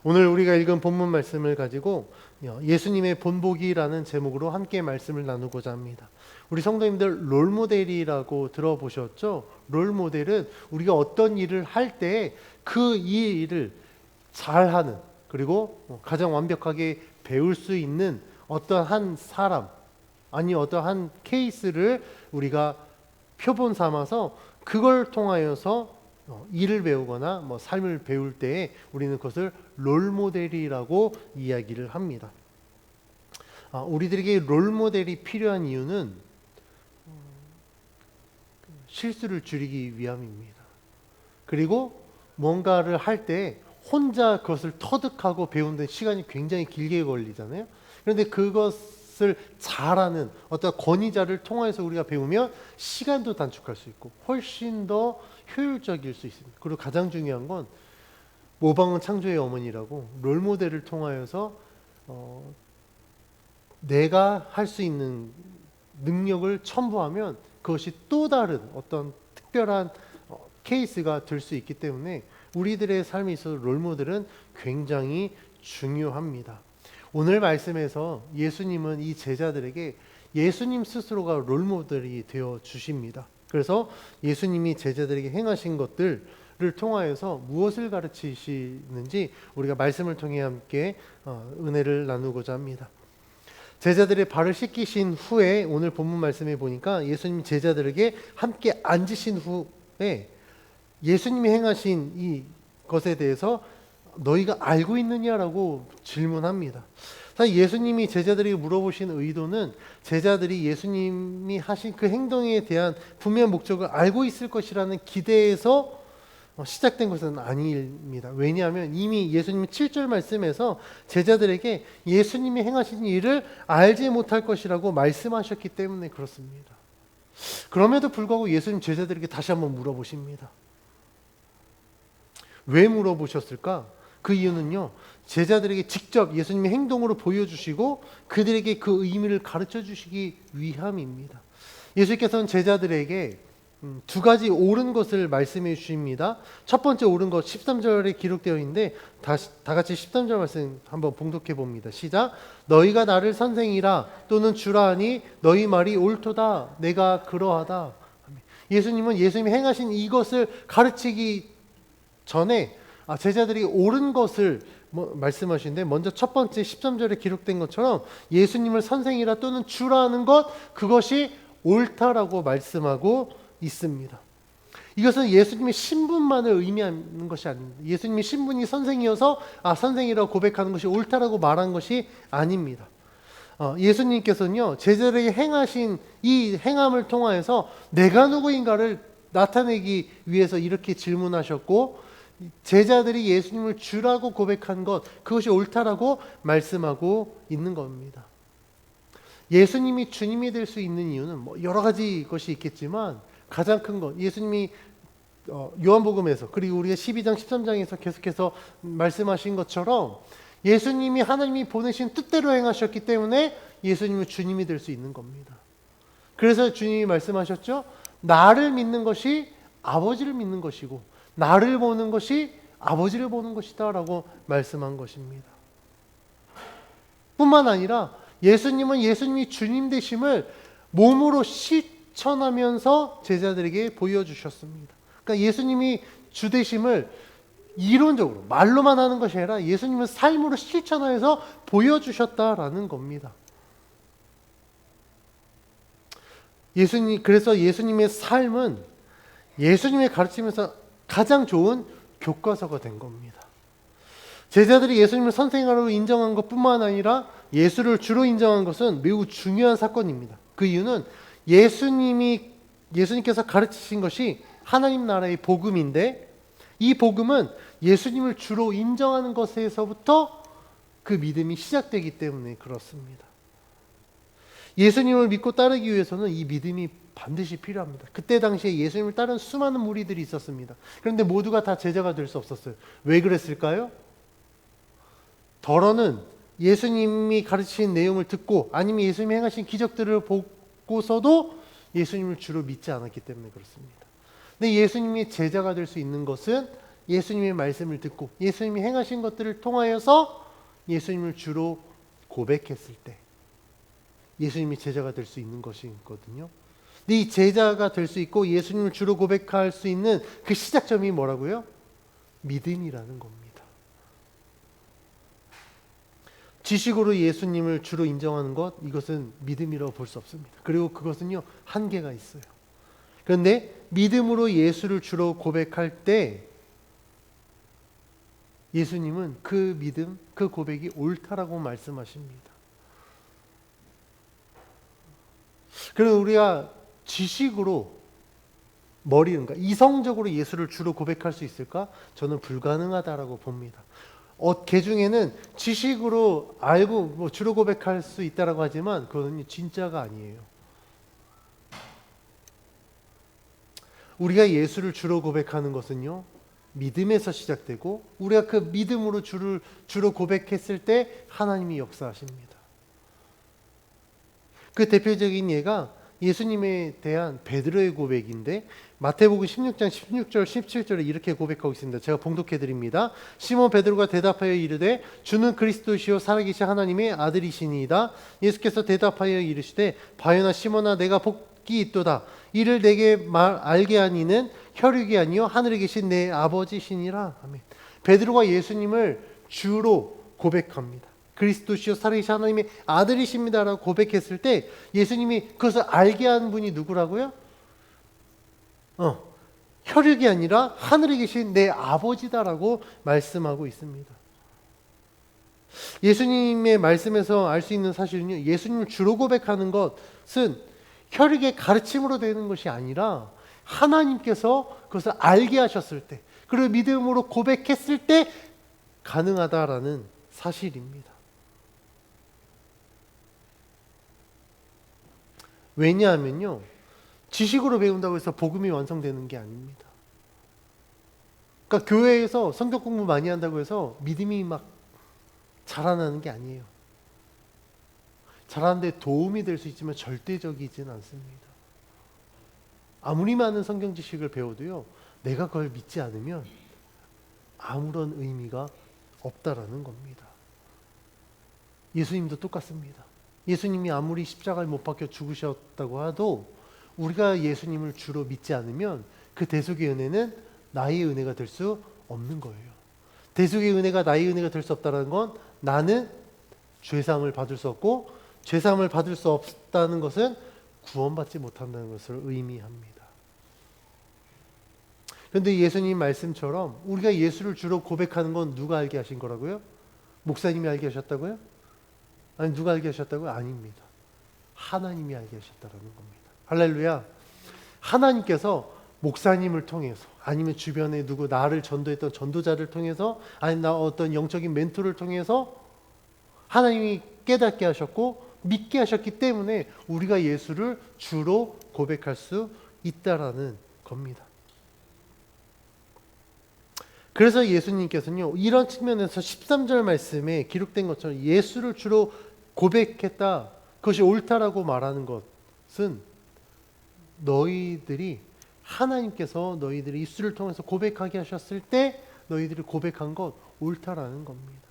오늘 우리가 읽은 본문 말씀을 가지고 예수님의 본보기라는 제목으로 함께 말씀을 나누고자 합니다. 우리 성도님들 롤모델이라고 들어보셨죠? 롤모델은 우리가 어떤 일을 할 때 그 일을 잘하는, 그리고 가장 완벽하게 배울 수 있는 어떤 한 사람, 아니 어떤 한 케이스를 우리가 표본 삼아서 그걸 통하여서 일을 배우거나 삶을 배울 때에 우리는 그것을 롤모델이라고 이야기를 합니다. 우리들에게 롤모델이 필요한 이유는 실수를 줄이기 위함입니다. 그리고 뭔가를 할 때 혼자 그것을 터득하고 배우는 데 시간이 굉장히 길게 걸리잖아요. 그런데 그것을 잘하는 어떤 권위자를 통해서 우리가 배우면 시간도 단축할 수 있고 훨씬 더 효율적일 수 있습니다. 그리고 가장 중요한 건 모방은 창조의 어머니라고 롤모델을 통하여서 내가 할 수 있는 능력을 첨부하면 그것이 또 다른 어떤 특별한 케이스가 될 수 있기 때문에 우리들의 삶에 있어서 롤모델은 굉장히 중요합니다. 오늘 말씀에서 예수님은 이 제자들에게 예수님 스스로가 롤모델이 되어 주십니다. 그래서 예수님이 제자들에게 행하신 것들을 통하여서 무엇을 가르치시는지 우리가 말씀을 통해 함께 은혜를 나누고자 합니다. 제자들의 발을 씻기신 후에 오늘 본문 말씀에 보니까 예수님이 제자들에게 함께 앉으신 후에 예수님이 행하신 이 것에 대해서 너희가 알고 있느냐라고 질문합니다. 사실 예수님이 제자들에게 물어보신 의도는 제자들이 예수님이 하신 그 행동에 대한 분명한 목적을 알고 있을 것이라는 기대에서 시작된 것은 아닙니다. 왜냐하면 이미 예수님이 7절 말씀에서 제자들에게 예수님이 행하신 일을 알지 못할 것이라고 말씀하셨기 때문에 그렇습니다. 그럼에도 불구하고 예수님 제자들에게 다시 한번 물어보십니다. 왜 물어보셨을까? 그 이유는요, 제자들에게 직접 예수님의 행동으로 보여주시고 그들에게 그 의미를 가르쳐 주시기 위함입니다. 예수님께서는 제자들에게 두 가지 옳은 것을 말씀해 주십니다. 첫 번째 옳은 것 13절에 기록되어 있는데 다 같이 13절 말씀 한번 봉독해 봅니다. 시작. 너희가 나를 선생이라 또는 주라 하니 너희 말이 옳도다. 내가 그러하다. 예수님은 예수님이 행하신 이것을 가르치기 전에 제자들이 옳은 것을 말씀하시는데 먼저 첫 번째 13절에 기록된 것처럼 예수님을 선생이라 또는 주라 하는 것, 그것이 옳다라고 말씀하고 있습니다. 이것은 예수님의 신분만을 의미하는 것이 아닙니다. 예수님의 신분이 선생이어서 선생이라고 고백하는 것이 옳다라고 말한 것이 아닙니다. 예수님께서는요, 제자들에게 행하신 이 행함을 통하여서 내가 누구인가를 나타내기 위해서 이렇게 질문하셨고, 제자들이 예수님을 주라고 고백한 것, 그것이 옳다라고 말씀하고 있는 겁니다. 예수님이 주님이 될 수 있는 이유는 여러 가지 것이 있겠지만 가장 큰 것, 예수님이 요한복음에서 그리고 우리가 12장 13장에서 계속해서 말씀하신 것처럼 예수님이 하나님이 보내신 뜻대로 행하셨기 때문에 예수님은 주님이 될 수 있는 겁니다. 그래서 주님이 말씀하셨죠. 나를 믿는 것이 아버지를 믿는 것이고 나를 보는 것이 아버지를 보는 것이다 라고 말씀한 것입니다. 뿐만 아니라 예수님은 예수님이 주님 되심을 몸으로 실천하면서 제자들에게 보여주셨습니다. 그러니까 예수님이 주 되심을 이론적으로 말로만 하는 것이 아니라 예수님은 삶으로 실천하여서 보여주셨다라는 겁니다. 그래서 예수님의 삶은 예수님의 가르치면서 가장 좋은 교과서가 된 겁니다. 제자들이 예수님을 선생으로 인정한 것뿐만 아니라 예수를 주로 인정한 것은 매우 중요한 사건입니다. 그 이유는 예수님께서 가르치신 것이 하나님 나라의 복음인데 이 복음은 예수님을 주로 인정하는 것에서부터 그 믿음이 시작되기 때문에 그렇습니다. 예수님을 믿고 따르기 위해서는 이 믿음이 반드시 필요합니다. 그때 당시에 예수님을 따르는 수많은 무리들이 있었습니다. 그런데 모두가 다 제자가 될 수 없었어요. 왜 그랬을까요? 더러는 예수님이 가르치신 내용을 듣고 아니면 예수님이 행하신 기적들을 보고서도 예수님을 주로 믿지 않았기 때문에 그렇습니다. 근데 예수님이 제자가 될 수 있는 것은 예수님의 말씀을 듣고 예수님이 행하신 것들을 통하여서 예수님을 주로 고백했을 때 예수님이 제자가 될 수 있는 것이거든요. 근데 이 제자가 될 수 있고 예수님을 주로 고백할 수 있는 그 시작점이 뭐라고요? 믿음이라는 겁니다. 지식으로 예수님을 주로 인정하는 것, 이것은 믿음이라고 볼 수 없습니다. 그리고 그것은요, 한계가 있어요. 그런데 믿음으로 예수를 주로 고백할 때 예수님은 그 믿음, 그 고백이 옳다라고 말씀하십니다. 그리고 우리가 지식으로 그러니까 이성적으로 예수를 주로 고백할 수 있을까? 저는 불가능하다라고 봅니다. 개 중에는 지식으로 알고 주로 고백할 수 있다라고 하지만 그건 진짜가 아니에요. 우리가 예수를 주로 고백하는 것은요, 믿음에서 시작되고 우리가 그 믿음으로 주로 고백했을 때 하나님이 역사하십니다. 그 대표적인 예가 예수님에 대한 베드로의 고백인데 마태복음 16장 16절 17절에 이렇게 고백하고 있습니다. 제가 봉독해 드립니다. 시몬 베드로가 대답하여 이르되 주는 그리스도시요 살아계신 하나님의 아들이시니이다. 예수께서 대답하여 이르시되 바요나 시몬아 내가 복이 있도다. 이를 내게 알게 한 이는 혈육이 아니요 하늘에 계신 내 아버지시니라. 아멘. 베드로가 예수님을 주로 고백합니다. 그리스도시요 살아계신 하나님의 아들이십니다라고 고백했을 때 예수님이 그것을 알게 한 분이 누구라고요? 혈육이 아니라 하늘에 계신 내 아버지다라고 말씀하고 있습니다. 예수님의 말씀에서 알 수 있는 사실은요, 예수님을 주로 고백하는 것은 혈육의 가르침으로 되는 것이 아니라 하나님께서 그것을 알게 하셨을 때, 그리고 믿음으로 고백했을 때 가능하다라는 사실입니다. 왜냐하면요, 지식으로 배운다고 해서 복음이 완성되는 게 아닙니다. 그러니까 교회에서 성경 공부 많이 한다고 해서 믿음이 막 자라나는 게 아니에요. 자라는데 도움이 될 수 있지만 절대적이진 않습니다. 아무리 많은 성경 지식을 배워도요, 내가 그걸 믿지 않으면 아무런 의미가 없다라는 겁니다. 예수님도 똑같습니다. 예수님이 아무리 십자가에 못 박혀 죽으셨다고 해도 우리가 예수님을 주로 믿지 않으면 그 대속의 은혜는 나의 은혜가 될 수 없는 거예요. 대속의 은혜가 나의 은혜가 될 수 없다는 건 나는 죄사함을 받을 수 없고 죄사함을 받을 수 없다는 것은 구원받지 못한다는 것을 의미합니다. 그런데 예수님 말씀처럼 우리가 예수를 주로 고백하는 건 누가 알게 하신 거라고요? 목사님이 알게 하셨다고요? 아니 누가 알게 하셨다고요? 아닙니다. 하나님이 알게 하셨다라는 겁니다. 할렐루야. 하나님께서 목사님을 통해서 아니면 주변에 나를 전도했던 전도자를 통해서 아니면 나 어떤 영적인 멘토를 통해서 하나님이 깨닫게 하셨고 믿게 하셨기 때문에 우리가 예수를 주로 고백할 수 있다라는 겁니다. 그래서 예수님께서는요, 이런 측면에서 13절 말씀에 기록된 것처럼 예수를 주로 고백했다, 그것이 옳다라고 말하는 것은 너희들이 하나님께서 너희들이 입술을 통해서 고백하게 하셨을 때 너희들이 고백한 것 옳다라는 겁니다.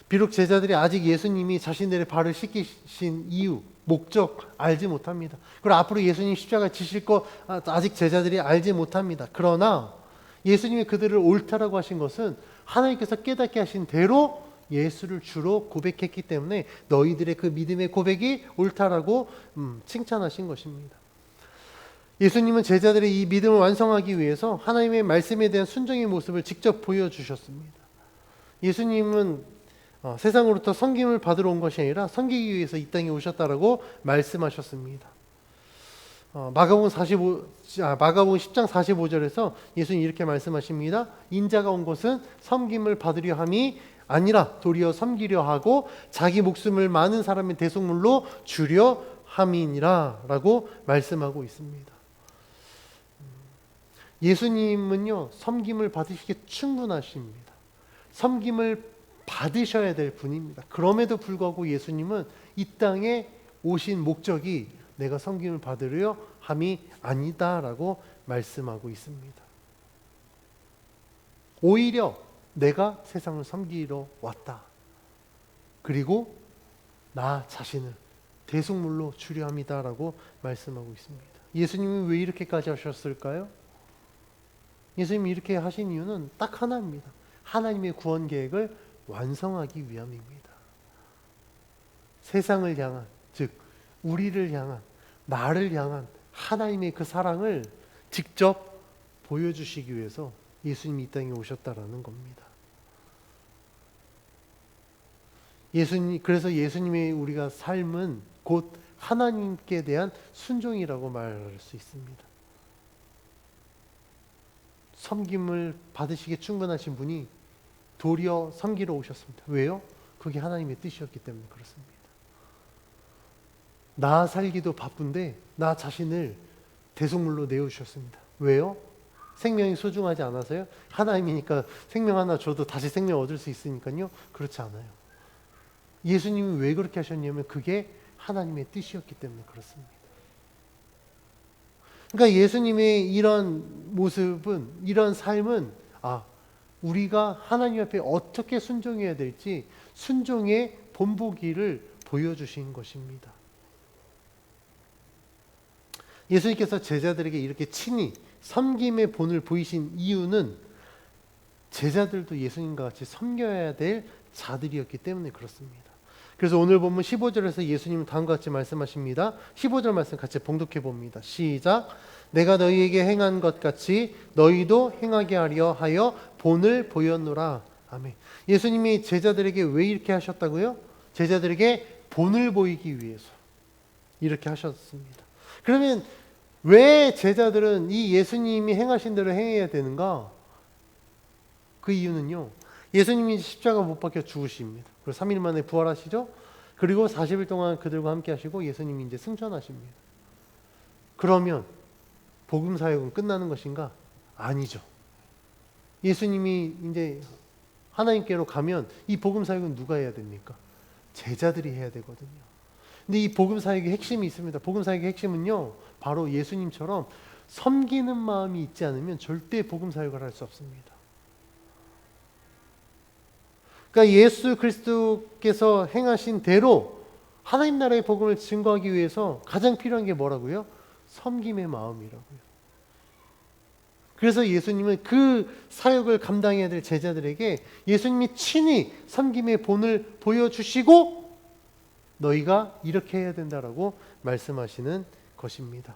비록 제자들이 아직 예수님이 자신들의 발을 씻기신 이유, 목적 알지 못합니다. 그리고 앞으로 예수님 십자가 지실 것 아직 제자들이 알지 못합니다. 그러나 예수님이 그들을 옳다라고 하신 것은 하나님께서 깨닫게 하신 대로 예수를 주로 고백했기 때문에 너희들의 그 믿음의 고백이 옳다라고 칭찬하신 것입니다. 예수님은 제자들의 이 믿음을 완성하기 위해서 하나님의 말씀에 대한 순종의 모습을 직접 보여주셨습니다. 예수님은 세상으로부터 섬김을 받으러 온 것이 아니라 섬기기 위해서 이 땅에 오셨다라고 말씀하셨습니다. 마가복음 10장 45절에서 예수님 이렇게 말씀하십니다. 인자가 온 것은 섬김을 받으려 함이 아니라 도리어 섬기려 하고 자기 목숨을 많은 사람의 대속물로 주려 함이니라 라고 말씀하고 있습니다. 예수님은요, 섬김을 받으시기에 충분하십니다. 섬김을 받으셔야 될 분입니다. 그럼에도 불구하고 예수님은 이 땅에 오신 목적이 내가 섬김을 받으려 함이 아니다라고 말씀하고 있습니다. 오히려 내가 세상을 섬기러 왔다. 그리고 나 자신을 대속물로 주려 함이다라고 말씀하고 있습니다. 예수님이 왜 이렇게까지 하셨을까요? 예수님이 이렇게 하신 이유는 딱 하나입니다. 하나님의 구원 계획을 완성하기 위함입니다. 세상을 향한, 즉 우리를 향한, 나를 향한 하나님의 그 사랑을 직접 보여주시기 위해서 예수님이 이 땅에 오셨다라는 겁니다. 그래서 예수님의 우리가 삶은 곧 하나님께 대한 순종이라고 말할 수 있습니다. 섬김을 받으시기에 충분하신 분이 도리어 섬기러 오셨습니다. 왜요? 그게 하나님의 뜻이었기 때문에 그렇습니다. 나 살기도 바쁜데 나 자신을 대속물로 내어주셨습니다. 왜요? 생명이 소중하지 않아서요? 하나님이니까 생명 하나 줘도 다시 생명 얻을 수 있으니까요? 그렇지 않아요. 예수님이 왜 그렇게 하셨냐면 그게 하나님의 뜻이었기 때문에 그렇습니다. 그러니까 예수님의 이런 모습은, 이런 삶은 우리가 하나님 앞에 어떻게 순종해야 될지 순종의 본보기를 보여주신 것입니다. 예수님께서 제자들에게 이렇게 친히 섬김의 본을 보이신 이유는 제자들도 예수님과 같이 섬겨야 될 자들이었기 때문에 그렇습니다. 그래서 오늘 본문 15절에서 예수님은 다음과 같이 말씀하십니다. 15절 말씀 같이 봉독해 봅니다. 시작. 내가 너희에게 행한 것 같이 너희도 행하게 하려 하여 본을 보였노라. 아멘. 예수님이 제자들에게 왜 이렇게 하셨다고요? 제자들에게 본을 보이기 위해서 이렇게 하셨습니다. 그러면 왜 제자들은 이 예수님이 행하신 대로 행해야 되는가? 그 이유는요, 예수님이 십자가 못 박혀 죽으십니다. 그리고 3일 만에 부활하시죠. 그리고 40일 동안 그들과 함께 하시고 예수님이 이제 승천하십니다. 그러면 복음 사역은 끝나는 것인가? 아니죠. 예수님이 이제 하나님께로 가면 이 복음 사역은 누가 해야 됩니까? 제자들이 해야 되거든요. 근데 이 복음 사역의 핵심이 있습니다. 복음 사역의 핵심은요, 바로 예수님처럼 섬기는 마음이 있지 않으면 절대 복음 사역을 할 수 없습니다. 그러니까 예수 그리스도께서 행하신 대로 하나님 나라의 복음을 증거하기 위해서 가장 필요한 게 뭐라고요? 섬김의 마음이라고요. 그래서 예수님은 그 사역을 감당해야 될 제자들에게 예수님이 친히 섬김의 본을 보여주시고 너희가 이렇게 해야 된다라고 말씀하시는 것입니다.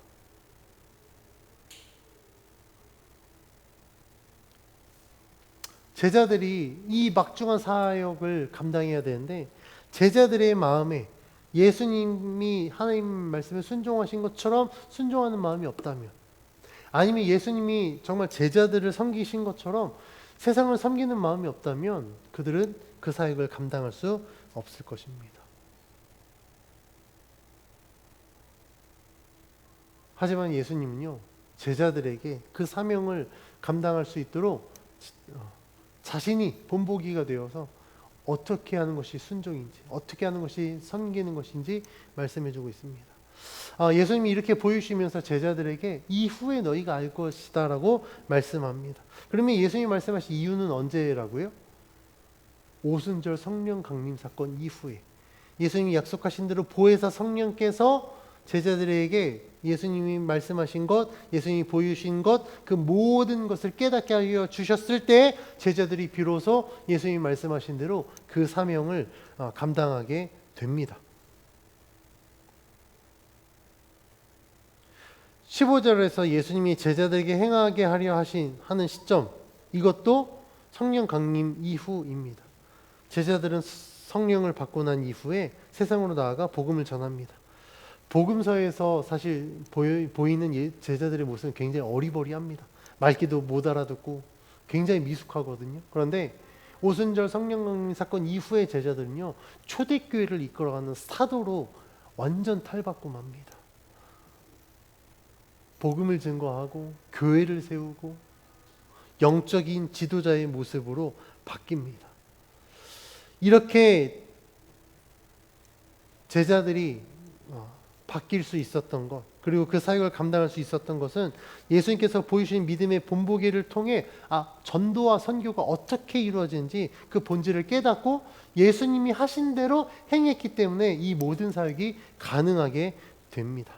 제자들이 이 막중한 사역을 감당해야 되는데 제자들의 마음에 예수님이 하나님 말씀에 순종하신 것처럼 순종하는 마음이 없다면, 아니면 예수님이 정말 제자들을 섬기신 것처럼 세상을 섬기는 마음이 없다면 그들은 그 사역을 감당할 수 없을 것입니다. 하지만 예수님은요, 제자들에게 그 사명을 감당할 수 있도록 자신이 본보기가 되어서 어떻게 하는 것이 순종인지, 어떻게 하는 것이 섬기는 것인지 말씀해주고 있습니다. 예수님이 이렇게 보여주시면서 제자들에게 이후에 너희가 알 것이다 라고 말씀합니다. 그러면 예수님이 말씀하신 이유는 언제라고요? 오순절 성령 강림 사건 이후에 예수님이 약속하신 대로 보혜사 성령께서 제자들에게 예수님이 말씀하신 것, 예수님이 보여주신 것, 그 모든 것을 깨닫게 하여 주셨을 때 제자들이 비로소 예수님이 말씀하신 대로 그 사명을 감당하게 됩니다. 15절에서 예수님이 제자들에게 행하게 하려 하는 시점, 이것도 성령 강림 이후입니다. 제자들은 성령을 받고 난 이후에 세상으로 나아가 복음을 전합니다. 복음서에서 사실 보이는 제자들의 모습은 굉장히 어리버리합니다. 말귀도 못 알아듣고 굉장히 미숙하거든요. 그런데 오순절 성령 강림 사건 이후의 제자들은요, 초대교회를 이끌어가는 사도로 완전 탈바꿈 합니다. 복음을 증거하고 교회를 세우고 영적인 지도자의 모습으로 바뀝니다. 이렇게 제자들이 바뀔 수 있었던 것, 그리고 그 사역을 감당할 수 있었던 것은 예수님께서 보여주신 믿음의 본보기를 통해 전도와 선교가 어떻게 이루어지는지 그 본질을 깨닫고 예수님이 하신 대로 행했기 때문에 이 모든 사역이 가능하게 됩니다.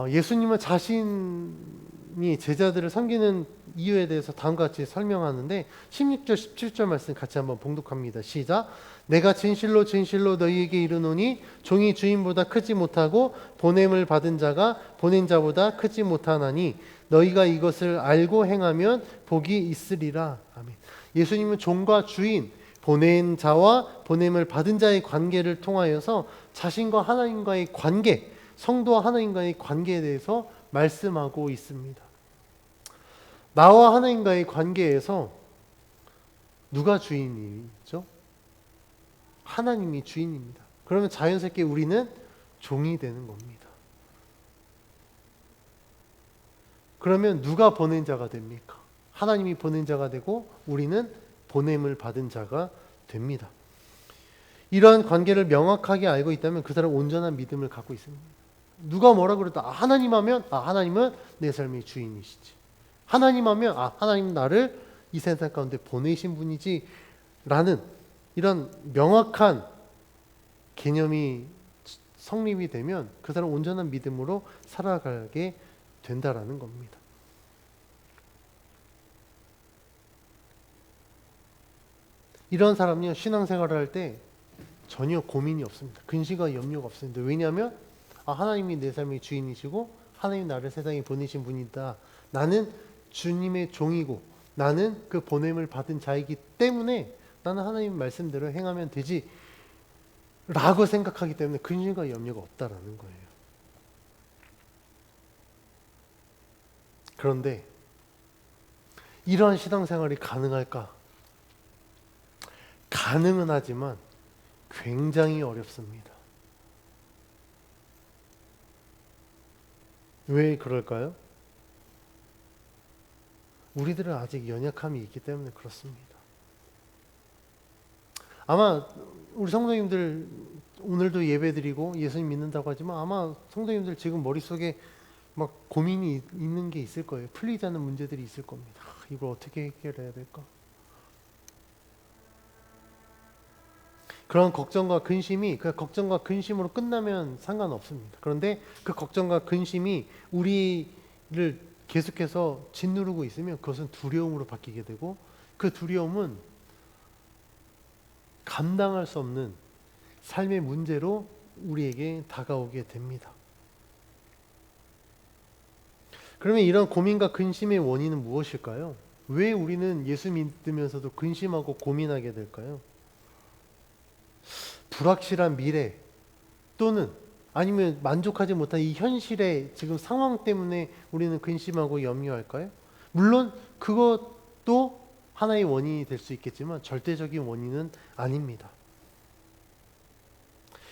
예수님은 자신이 제자들을 섬기는 이유에 대해서 다음과 같이 설명하는데 16절 17절 말씀 같이 한번 봉독합니다. 시작. 내가 진실로 진실로 너희에게 이르노니 종이 주인보다 크지 못하고 보냄을 받은 자가 보낸 자보다 크지 못하나니 너희가 이것을 알고 행하면 복이 있으리라. 아멘. 예수님은 종과 주인, 보낸 자와 보냄을 받은 자의 관계를 통하여서 자신과 하나님과의 관계, 성도와 하나님과의 관계에 대해서 말씀하고 있습니다. 나와 하나님과의 관계에서 누가 주인이죠? 하나님이 주인입니다. 그러면 자연스럽게 우리는 종이 되는 겁니다. 그러면 누가 보낸 자가 됩니까? 하나님이 보낸 자가 되고 우리는 보냄을 받은 자가 됩니다. 이러한 관계를 명확하게 알고 있다면 그 사람은 온전한 믿음을 갖고 있습니다. 누가 뭐라 그래도 하나님 하면 하나님은 내 삶의 주인이시지. 하나님 하면 하나님 나를 이 세상 가운데 보내신 분이지 라는 이런 명확한 개념이 성립이 되면 그 사람은 온전한 믿음으로 살아가게 된다라는 겁니다. 이런 사람은요, 신앙생활을 할 때 전혀 고민이 없습니다. 근심과 염려가 없습니다. 왜냐하면 하나님이 내 삶의 주인이시고 하나님 나를 세상에 보내신 분이다. 나는 주님의 종이고 나는 그 보냄을 받은 자이기 때문에 나는 하나님 말씀대로 행하면 되지 라고 생각하기 때문에 근심과 염려가 없다라는 거예요. 그런데 이러한 신앙생활이 가능할까? 가능은 하지만 굉장히 어렵습니다. 왜 그럴까요? 우리들은 아직 연약함이 있기 때문에 그렇습니다. 아마 우리 성도님들 오늘도 예배드리고 예수님 믿는다고 하지만 아마 성도님들 지금 머릿속에 막 고민이 있는 게 있을 거예요. 풀리지 않는 문제들이 있을 겁니다. 이걸 어떻게 해결해야 될까? 그런 걱정과 근심이 그 걱정과 근심으로 끝나면 상관없습니다. 그런데 그 걱정과 근심이 우리를 계속해서 짓누르고 있으면 그것은 두려움으로 바뀌게 되고 그 두려움은 감당할 수 없는 삶의 문제로 우리에게 다가오게 됩니다. 그러면 이런 고민과 근심의 원인은 무엇일까요? 왜 우리는 예수 믿으면서도 근심하고 고민하게 될까요? 불확실한 미래 또는 아니면 만족하지 못한 이 현실의 지금 상황 때문에 우리는 근심하고 염려할까요? 물론 그것도 하나의 원인이 될 수 있겠지만 절대적인 원인은 아닙니다.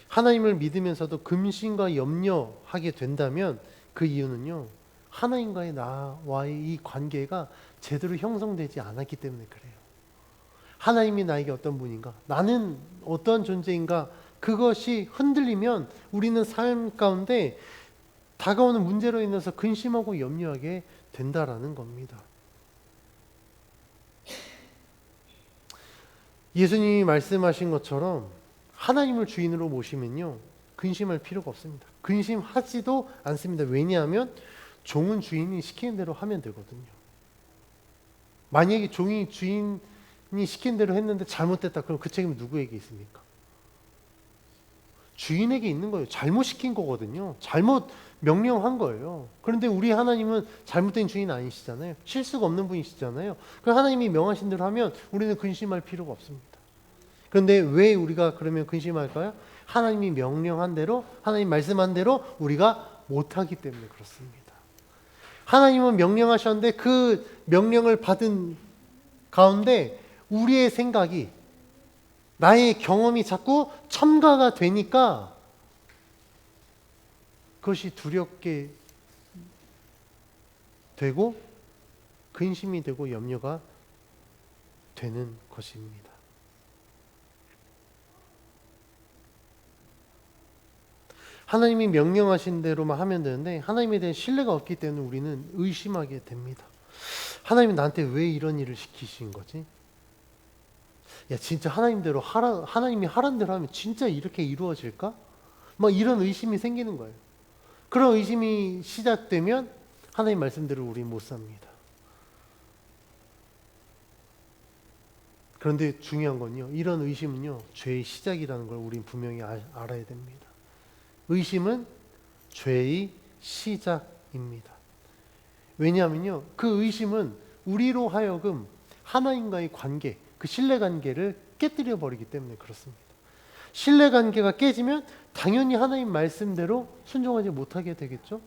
하나님을 믿으면서도 근심과 염려하게 된다면 그 이유는요, 하나님과의 나와의 이 관계가 제대로 형성되지 않았기 때문에 그래요. 하나님이 나에게 어떤 분인가? 나는 어떠한 존재인가? 그것이 흔들리면 우리는 삶 가운데 다가오는 문제로 인해서 근심하고 염려하게 된다라는 겁니다. 예수님이 말씀하신 것처럼 하나님을 주인으로 모시면요, 근심할 필요가 없습니다. 근심하지도 않습니다. 왜냐하면 종은 주인이 시키는 대로 하면 되거든요. 만약에 종이 주인이 시킨 대로 했는데 잘못됐다. 그럼 그 책임은 누구에게 있습니까? 주인에게 있는 거예요. 잘못 시킨 거거든요. 잘못 명령한 거예요. 그런데 우리 하나님은 잘못된 주인 아니시잖아요. 실수가 없는 분이시잖아요. 그 하나님이 명하신 대로 하면 우리는 근심할 필요가 없습니다. 그런데 왜 우리가 그러면 근심할까요? 하나님이 명령한 대로, 하나님 말씀한 대로 우리가 못하기 때문에 그렇습니다. 하나님은 명령하셨는데 그 명령을 받은 가운데 우리의 생각이, 나의 경험이 자꾸 첨가가 되니까 그것이 두렵게 되고 근심이 되고 염려가 되는 것입니다. 하나님이 명령하신 대로만 하면 되는데 하나님에 대한 신뢰가 없기 때문에 우리는 의심하게 됩니다. 하나님이 나한테 왜 이런 일을 시키신 거지? 야, 진짜 하나님이 하라는 대로 하면 진짜 이렇게 이루어질까? 막 이런 의심이 생기는 거예요. 그런 의심이 시작되면 하나님 말씀대로 우리 못 삽니다. 그런데 중요한 건요, 이런 의심은요, 죄의 시작이라는 걸 우린 분명히 알아야 됩니다. 의심은 죄의 시작입니다. 왜냐하면요, 그 의심은 우리로 하여금 하나님과의 관계, 그 신뢰관계를 깨뜨려 버리기 때문에 그렇습니다. 신뢰관계가 깨지면 당연히 하나님 말씀대로 순종하지 못하게 되겠죠.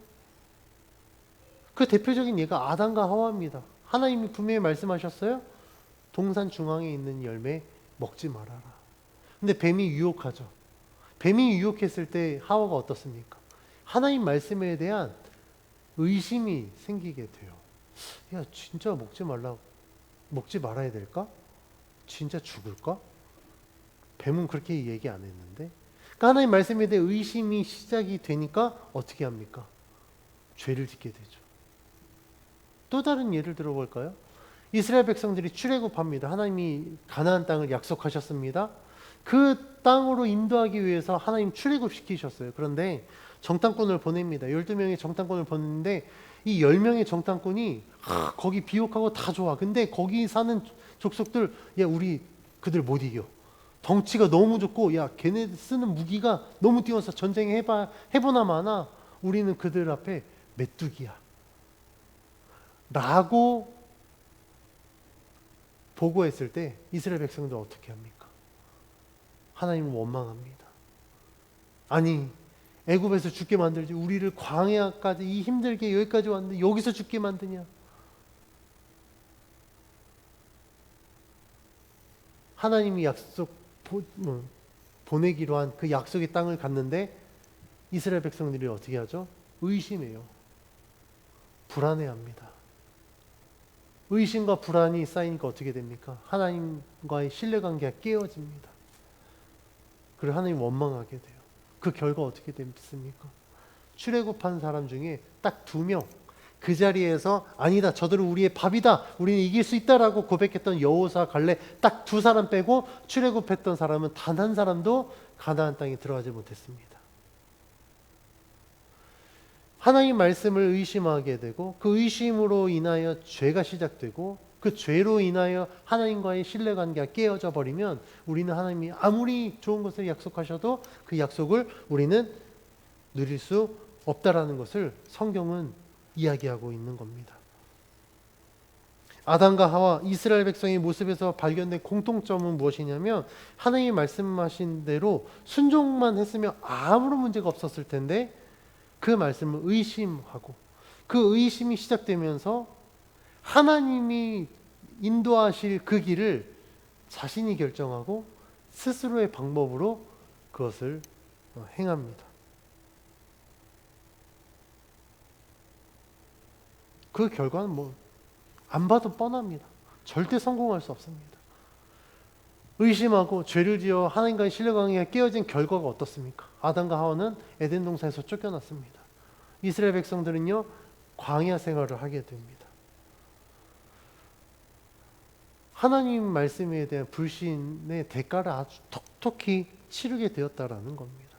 그 대표적인 예가 아담과 하와입니다. 하나님이 분명히 말씀하셨어요. 동산 중앙에 있는 열매 먹지 말아라. 근데 뱀이 유혹하죠. 뱀이 유혹했을 때 하와가 어떻습니까? 하나님 말씀에 대한 의심이 생기게 돼요. 야, 진짜 먹지 말아야 될까? 진짜 죽을까? 뱀은 그렇게 얘기 안 했는데. 그러니까 하나님 말씀에 대해 의심이 시작이 되니까 어떻게 합니까? 죄를 짓게 되죠. 또 다른 예를 들어볼까요? 이스라엘 백성들이 출애굽합니다. 하나님이 가나안 땅을 약속하셨습니다. 그 땅으로 인도하기 위해서 하나님 출애굽시키셨어요. 그런데 정탐꾼을 보냅니다. 12명의 정탐꾼을 보냈는데 이 10명의 정탐꾼이 거기 비옥하고 다 좋아. 근데 거기 사는 족속들, 야, 우리 그들 못 이겨. 덩치가 너무 좋고, 야, 걔네 쓰는 무기가 너무 뛰어서 전쟁 해보나 마나 우리는 그들 앞에 메뚜기야 라고 보고했을 때 이스라엘 백성들 어떻게 합니까? 하나님은 원망합니다. 아니, 애굽에서 죽게 만들지 우리를 광야까지 이 힘들게 여기까지 왔는데 여기서 죽게 만드냐? 하나님이 보내기로 한 그 약속의 땅을 갔는데 이스라엘 백성들이 어떻게 하죠? 의심해요. 불안해합니다. 의심과 불안이 쌓이니까 어떻게 됩니까? 하나님과의 신뢰관계가 깨어집니다. 그리고 하나님 원망하게 돼요. 그 결과 어떻게 됐습니까? 출애굽한 사람 중에 딱 2명, 그 자리에서 아니다, 저들은 우리의 밥이다, 우리는 이길 수 있다라고 고백했던 여호수아, 갈렙 딱 2사람 빼고 출애굽했던 사람은 단 한 사람도 가나안 땅에 들어가지 못했습니다. 하나님 말씀을 의심하게 되고 그 의심으로 인하여 죄가 시작되고 그 죄로 인하여 하나님과의 신뢰관계가 깨어져 버리면 우리는 하나님이 아무리 좋은 것을 약속하셔도 그 약속을 우리는 누릴 수 없다라는 것을 성경은 이야기하고 있는 겁니다. 아담과 하와, 이스라엘 백성의 모습에서 발견된 공통점은 무엇이냐면 하나님이 말씀하신 대로 순종만 했으면 아무런 문제가 없었을 텐데 그 말씀을 의심하고 그 의심이 시작되면서 하나님이 인도하실 그 길을 자신이 결정하고 스스로의 방법으로 그것을 행합니다. 그 결과는 안 봐도 뻔합니다. 절대 성공할 수 없습니다. 의심하고 죄를 지어 하나님과의 신뢰관계가 깨어진 결과가 어떻습니까? 아담과 하와는 에덴 동산에서 쫓겨났습니다. 이스라엘 백성들은요, 광야 생활을 하게 됩니다. 하나님 말씀에 대한 불신의 대가를 아주 톡톡히 치르게 되었다라는 겁니다.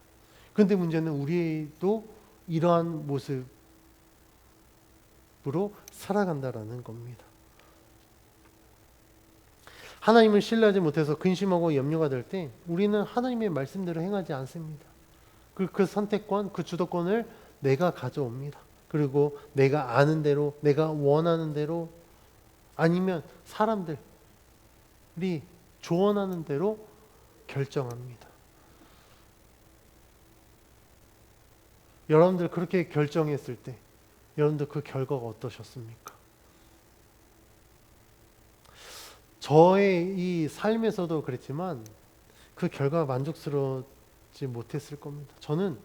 그런데 문제는 우리도 이러한 모습으로 살아간다라는 겁니다. 하나님을 신뢰하지 못해서 근심하고 염려가 될 때 우리는 하나님의 말씀대로 행하지 않습니다. 그 선택권, 그 주도권을 내가 가져옵니다. 그리고 내가 아는 대로, 내가 원하는 대로, 아니면 사람들이 조언하는 대로 결정합니다. 여러분들 그렇게 결정했을 때 여러분들 그 결과가 어떠셨습니까? 저의 이 삶에서도 그랬지만 그 결과가 만족스럽지 못했을 겁니다. 저는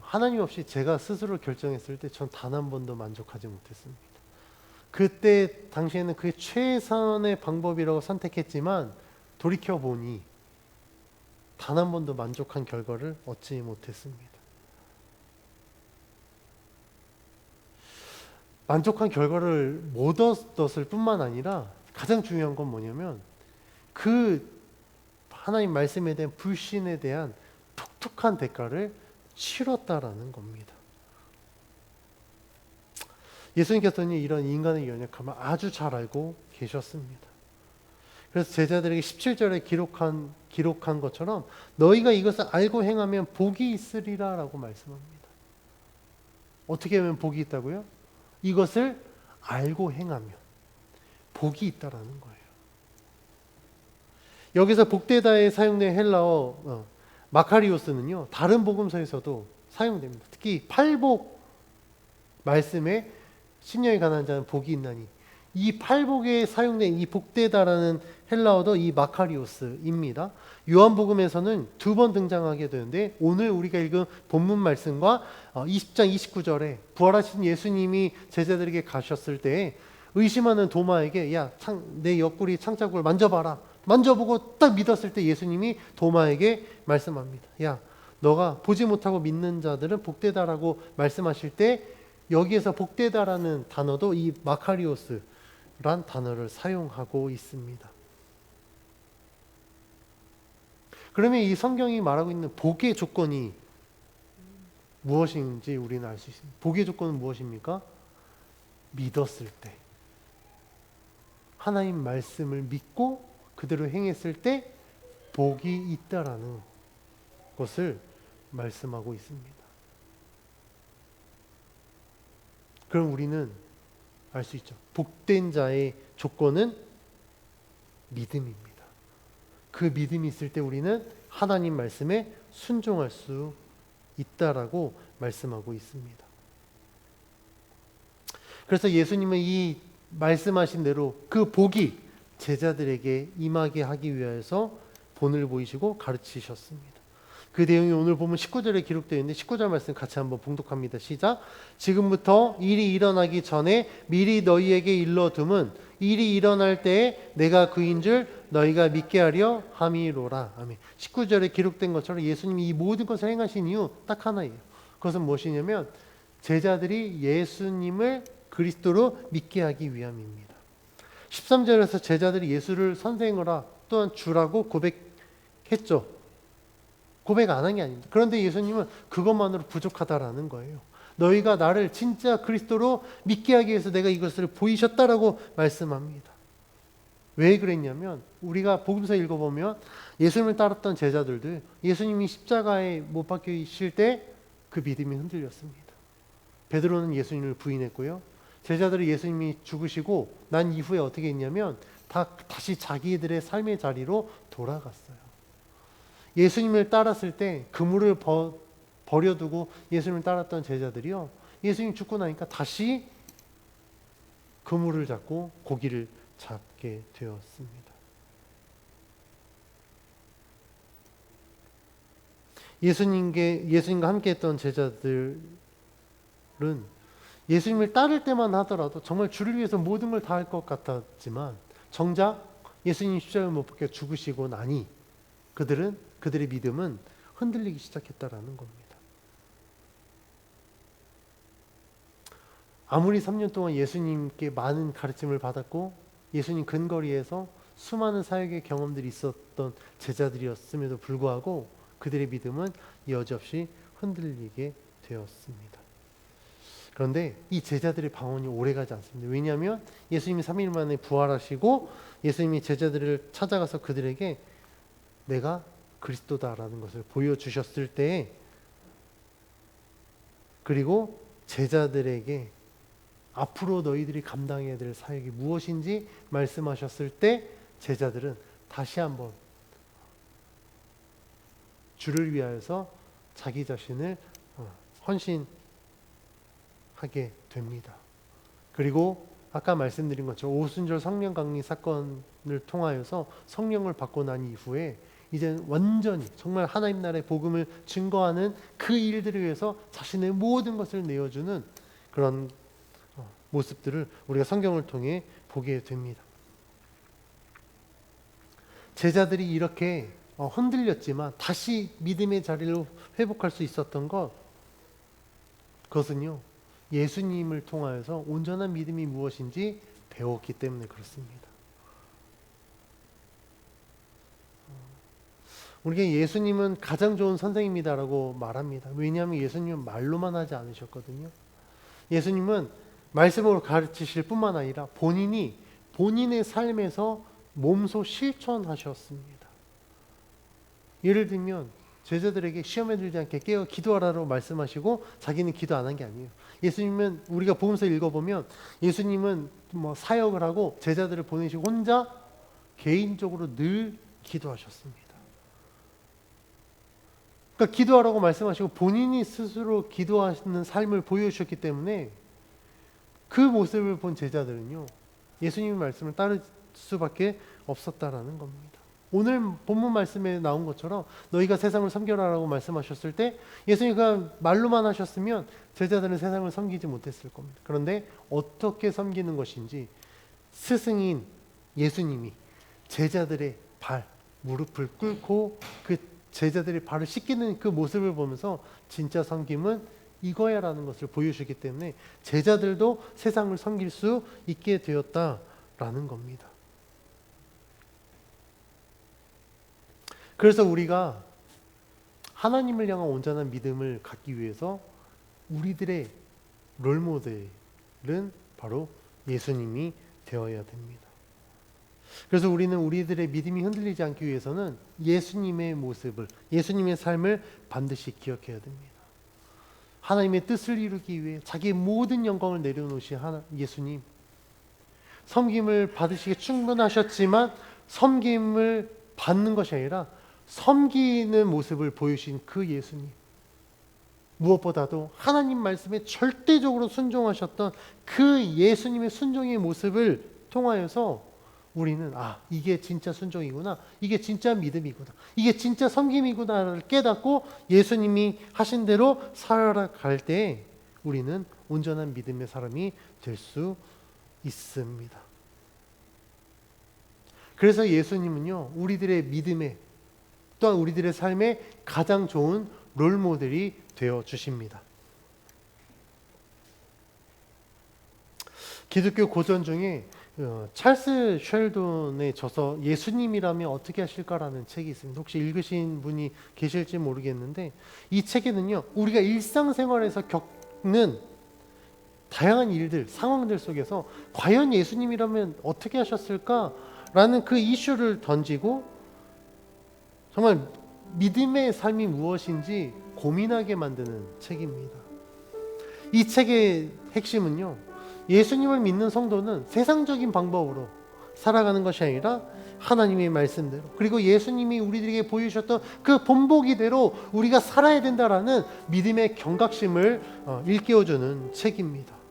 하나님 없이 제가 스스로 결정했을 때 전 단 한 번도 만족하지 못했습니다. 그때 당시에는 그게 최선의 방법이라고 선택했지만 돌이켜보니 단 한 번도 만족한 결과를 얻지 못했습니다. 만족한 결과를 못 얻었을 뿐만 아니라 가장 중요한 건 뭐냐면 그 하나님 말씀에 대한 불신에 대한 독특한 대가를 치렀다라는 겁니다. 예수님께서는 이런 인간의 연약함을 아주 잘 알고 계셨습니다. 그래서 제자들에게 17절에 기록한 것처럼 너희가 이것을 알고 행하면 복이 있으리라 라고 말씀합니다. 어떻게 하면 복이 있다고요? 이것을 알고 행하면 복이 있다라는 거예요. 여기서 복되다에 사용된 헬라어 마카리오스는요, 다른 복음서에서도 사용됩니다. 특히 팔복 말씀에 심령이 가난한 자는 복이 있나니, 이 팔복에 사용된 이 복되다라는 헬라어도 이 마카리오스입니다. 요한복음에서는 2번 등장하게 되는데, 오늘 우리가 읽은 본문 말씀과 20장 29절에 부활하신 예수님이 제자들에게 가셨을 때 의심하는 도마에게 야, 내 옆구리 창자국을 만져봐라. 만져보고 딱 믿었을 때 예수님이 도마에게 말씀합니다. 야, 너가 보지 못하고 믿는 자들은 복되다라고 말씀하실 때 여기에서 복되다라는 단어도 이 마카리오스란 단어를 사용하고 있습니다. 그러면 이 성경이 말하고 있는 복의 조건이 무엇인지 우리는 알 수 있습니다. 복의 조건은 무엇입니까? 믿었을 때, 하나님 말씀을 믿고 그대로 행했을 때 복이 있다라는 것을 말씀하고 있습니다. 그럼 우리는 알 수 있죠. 복된 자의 조건은 믿음입니다. 그 믿음이 있을 때 우리는 하나님 말씀에 순종할 수 있다라고 말씀하고 있습니다. 그래서 예수님은 이 말씀하신 대로 그 복이 제자들에게 임하게 하기 위해서 본을 보이시고 가르치셨습니다. 그 내용이 오늘 보면 19절에 기록되어 있는데 19절 말씀 같이 한번 봉독합니다. 시작. 지금부터 일이 일어나기 전에 미리 너희에게 일러둠은 일이 일어날 때에 내가 그인 줄 너희가 믿게 하려 함이로라. 아멘. 19절에 기록된 것처럼 예수님이 이 모든 것을 행하신 이유 딱 하나예요. 그것은 무엇이냐면 제자들이 예수님을 그리스도로 믿게 하기 위함입니다. 13절에서 제자들이 예수를 선생으로라 또한 주라고 고백했죠. 고백 안 한 게 아닙니다. 그런데 예수님은 그것만으로 부족하다라는 거예요. 너희가 나를 진짜 그리스도로 믿게 하기 위해서 내가 이것을 보이셨다라고 말씀합니다. 왜 그랬냐면 우리가 복음서 읽어보면 예수님을 따랐던 제자들도 예수님이 십자가에 못 박히실 때 그 믿음이 흔들렸습니다. 베드로는 예수님을 부인했고요. 제자들이 예수님이 죽으시고 난 이후에 어떻게 했냐면 다시 자기들의 삶의 자리로 돌아갔어요. 예수님을 따랐을 때 그물을 버려두고 예수님을 따랐던 제자들이요, 예수님 죽고 나니까 다시 그물을 잡고 고기를 잡게 되었습니다. 예수님과 함께 했던 제자들은 예수님을 따를 때만 하더라도 정말 주를 위해서 모든 걸 다 할 것 같았지만 정작 예수님 십자가에 못 박혀 죽으시고 나니 그들의 믿음은 흔들리기 시작했다라는 겁니다. 아무리 3년 동안 예수님께 많은 가르침을 받았고 예수님 근거리에서 수많은 사역의 경험들이 있었던 제자들이었음에도 불구하고 그들의 믿음은 여지없이 흔들리게 되었습니다. 그런데 이 제자들의 방언이 오래가지 않습니다. 왜냐하면 예수님이 3일 만에 부활하시고 예수님이 제자들을 찾아가서 그들에게 내가 그리스도다라는 것을 보여주셨을 때, 그리고 제자들에게 앞으로 너희들이 감당해야 될 사역이 무엇인지 말씀하셨을 때 제자들은 다시 한번 주를 위하여서 자기 자신을 헌신하게 됩니다. 그리고 아까 말씀드린 것처럼 오순절 성령 강림 사건을 통하여서 성령을 받고 난 이후에 이제 완전히 정말 하나님 나라의 복음을 증거하는 그 일들을 위해서 자신의 모든 것을 내어주는 그런 모습들을 우리가 성경을 통해 보게 됩니다. 제자들이 이렇게 흔들렸지만 다시 믿음의 자리를 회복할 수 있었던 그것은요, 예수님을 통하여서 온전한 믿음이 무엇인지 배웠기 때문에 그렇습니다. 우리가 예수님은 가장 좋은 선생님이다라고 말합니다. 왜냐하면 예수님은 말로만 하지 않으셨거든요. 예수님은 말씀으로 가르치실 뿐만 아니라 본인이 본인의 삶에서 몸소 실천하셨습니다. 예를 들면 제자들에게 시험에 들지 않게 깨어 기도하라고 말씀하시고 자기는 기도 안 한 게 아니에요. 예수님은 우리가 복음서 읽어보면 예수님은 사역을 하고 제자들을 보내시고 혼자 개인적으로 늘 기도하셨습니다. 그러니까 기도하라고 말씀하시고 본인이 스스로 기도하시는 삶을 보여주셨기 때문에 그 모습을 본 제자들은요, 예수님의 말씀을 따를 수밖에 없었다라는 겁니다. 오늘 본문 말씀에 나온 것처럼 너희가 세상을 섬겨라라고 말씀하셨을 때 예수님이 말로만 하셨으면 제자들은 세상을 섬기지 못했을 겁니다. 그런데 어떻게 섬기는 것인지 스승인 예수님이 제자들의 발, 무릎을 꿇고 그 제자들의 발을 씻기는 그 모습을 보면서 진짜 섬김은 이거야라는 것을 보여주기 때문에 제자들도 세상을 섬길 수 있게 되었다라는 겁니다. 그래서 우리가 하나님을 향한 온전한 믿음을 갖기 위해서 우리들의 롤모델은 바로 예수님이 되어야 됩니다. 그래서 우리는 우리들의 믿음이 흔들리지 않기 위해서는 예수님의 모습을, 예수님의 삶을 반드시 기억해야 됩니다. 하나님의 뜻을 이루기 위해 자기의 모든 영광을 내려놓으신 예수님, 섬김을 받으시기에 충분하셨지만 섬김을 받는 것이 아니라 섬기는 모습을 보여주신 그 예수님, 무엇보다도 하나님 말씀에 절대적으로 순종하셨던 그 예수님의 순종의 모습을 통하여서 우리는 이게 진짜 순종이구나, 이게 진짜 믿음이구나, 이게 진짜 섬김이구나를 깨닫고 예수님이 하신 대로 살아갈 때 우리는 온전한 믿음의 사람이 될 수 있습니다. 그래서 예수님은요, 우리들의 믿음에 또한 우리들의 삶에 가장 좋은 롤모델이 되어 주십니다. 기독교 고전 중에 찰스 쉘돈의 저서 예수님이라면 어떻게 하실까라는 책이 있습니다. 혹시 읽으신 분이 계실지 모르겠는데 이 책에는요, 우리가 일상생활에서 겪는 다양한 일들, 상황들 속에서 과연 예수님이라면 어떻게 하셨을까라는 그 이슈를 던지고 정말 믿음의 삶이 무엇인지 고민하게 만드는 책입니다. 이 책의 핵심은요, 예수님을 믿는 성도는 세상적인 방법으로 살아가는 것이 아니라 하나님의 말씀대로, 그리고 예수님이 우리들에게 보여주셨던 그 본보기대로 우리가 살아야 된다라는 믿음의 경각심을 일깨워주는 책입니다.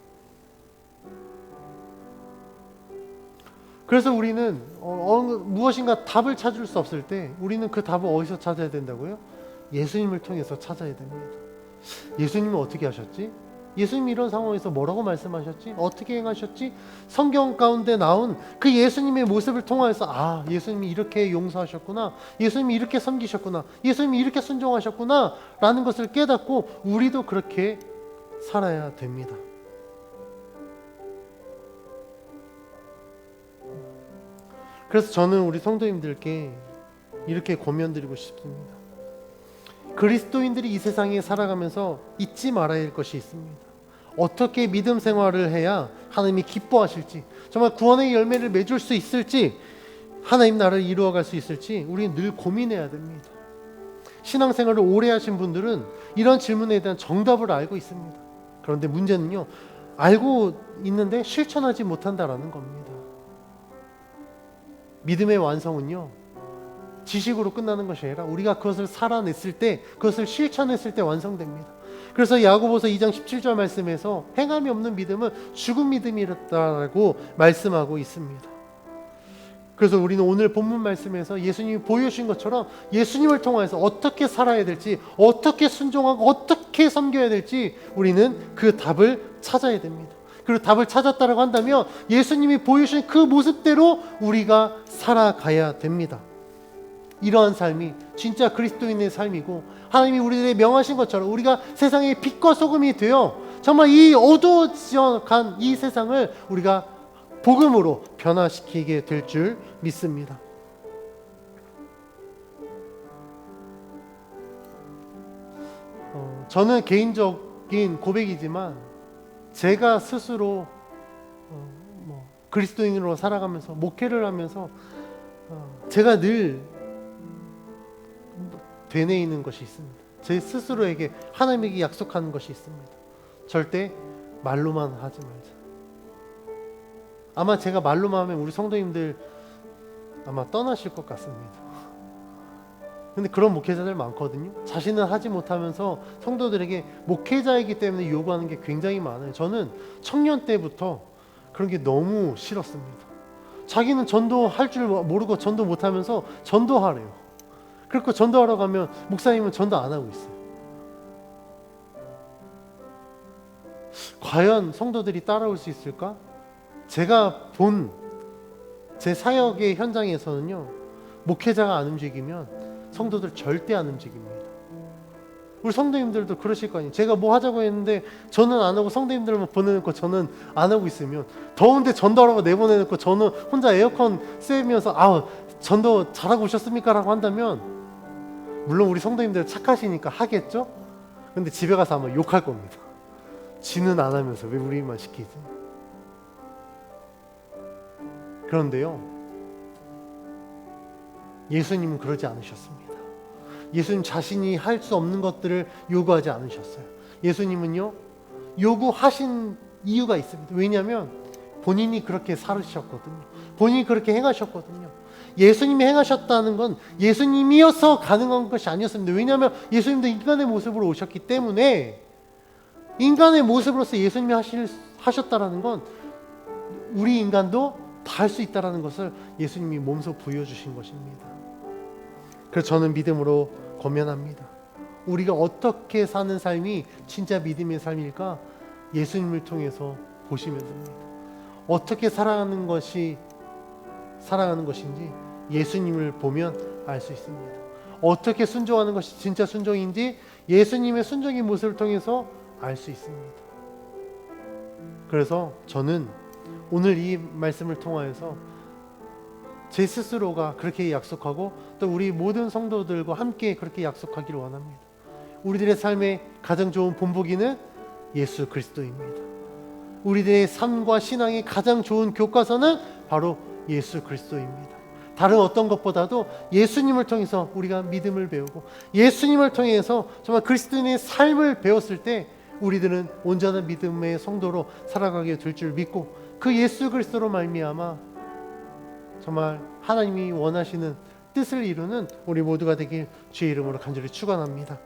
그래서 우리는 무엇인가 답을 찾을 수 없을 때 우리는 그 답을 어디서 찾아야 된다고요? 예수님을 통해서 찾아야 됩니다. 예수님은 어떻게 하셨지? 예수님이 이런 상황에서 뭐라고 말씀하셨지? 어떻게 행하셨지? 성경 가운데 나온 그 예수님의 모습을 통해서 예수님이 이렇게 용서하셨구나, 예수님이 이렇게 섬기셨구나, 예수님이 이렇게 순종하셨구나 라는 것을 깨닫고 우리도 그렇게 살아야 됩니다. 그래서 저는 우리 성도님들께 이렇게 권면드리고 싶습니다. 그리스도인들이 이 세상에 살아가면서 잊지 말아야 할 것이 있습니다. 어떻게 믿음 생활을 해야 하나님이 기뻐하실지, 정말 구원의 열매를 맺을 수 있을지, 하나님 나라를 이루어갈 수 있을지 우리는 늘 고민해야 됩니다. 신앙생활을 오래 하신 분들은 이런 질문에 대한 정답을 알고 있습니다. 그런데 문제는요, 알고 있는데 실천하지 못한다라는 겁니다. 믿음의 완성은요, 지식으로 끝나는 것이 아니라 우리가 그것을 살아냈을 때, 그것을 실천했을 때 완성됩니다. 그래서 야고보서 2장 17절 말씀에서 행함이 없는 믿음은 죽은 믿음이라고 말씀하고 있습니다. 그래서 우리는 오늘 본문 말씀에서 예수님이 보여주신 것처럼 예수님을 통해서 어떻게 살아야 될지, 어떻게 순종하고 어떻게 섬겨야 될지 우리는 그 답을 찾아야 됩니다. 그리고 답을 찾았다고 한다면 예수님이 보여주신 그 모습대로 우리가 살아가야 됩니다. 이러한 삶이 진짜 그리스도인의 삶이고, 하나님이 우리들에게 명하신 것처럼 우리가 세상의 빛과 소금이 되어 정말 이 어두워져간 이 세상을 우리가 복음으로 변화시키게 될 줄 믿습니다. 저는 개인적인 고백이지만 제가 스스로 그리스도인으로 살아가면서 목회를 하면서 제가 늘 되뇌이는 것이 있습니다. 제 스스로에게 하나님에게 약속하는 것이 있습니다. 절대 말로만 하지 말자. 아마 제가 말로만 하면 우리 성도님들 아마 떠나실 것 같습니다. 근데 그런 목회자들 많거든요. 자신은 하지 못하면서 성도들에게 목회자이기 때문에 요구하는 게 굉장히 많아요. 저는 청년 때부터 그런 게 너무 싫었습니다. 자기는 전도할 줄 모르고 전도 못하면서 전도하래요. 그리고 전도하러 가면 목사님은 전도 안 하고 있어요. 과연 성도들이 따라올 수 있을까? 제가 본 제 사역의 현장에서는요, 목회자가 안 움직이면 성도들 절대 안 움직입니다. 우리 성도님들도 그러실 거 아니에요. 제가 뭐 하자고 했는데 저는 안 하고 성도님들만 보내놓고 저는 안 하고 있으면, 더운데 전도하라고 내보내놓고 저는 혼자 에어컨 쐬면서 전도 잘하고 오셨습니까? 라고 한다면 물론 우리 성도님들 착하시니까 하겠죠? 근데 집에 가서 아마 욕할 겁니다. 지는 안 하면서 왜 우리만 시키지? 그런데요, 예수님은 그러지 않으셨습니다. 예수님 자신이 할 수 없는 것들을 요구하지 않으셨어요. 예수님은요, 요구하신 이유가 있습니다. 왜냐하면 본인이 그렇게 살으셨거든요. 본인이 그렇게 행하셨거든요. 예수님이 행하셨다는 건 예수님이어서 가능한 것이 아니었습니다. 왜냐하면 예수님도 인간의 모습으로 오셨기 때문에, 인간의 모습으로서 예수님이 하셨다라는 건 우리 인간도 다 할 수 있다라는 것을 예수님이 몸소 보여주신 것입니다. 그래서 저는 믿음으로 권면합니다. 우리가 어떻게 사는 삶이 진짜 믿음의 삶일까? 예수님을 통해서 보시면 됩니다. 어떻게 살아가는 것인지 예수님을 보면 알 수 있습니다. 어떻게 순종하는 것이 진짜 순종인지 예수님의 순종의 모습을 통해서 알 수 있습니다. 그래서 저는 오늘 이 말씀을 통하여서 제 스스로가 그렇게 약속하고 또 우리 모든 성도들과 함께 그렇게 약속하기를 원합니다. 우리들의 삶의 가장 좋은 본보기는 예수 그리스도입니다. 우리들의 삶과 신앙의 가장 좋은 교과서는 바로 예수 그리스도입니다. 다른 어떤 것보다도 예수님을 통해서 우리가 믿음을 배우고 예수님을 통해서 정말 그리스도인의 삶을 배웠을 때 우리들은 온전한 믿음의 성도로 살아가게 될 줄 믿고, 그 예수 그리스도로 말미암아 정말 하나님이 원하시는 뜻을 이루는 우리 모두가 되길 주의 이름으로 간절히 축원합니다.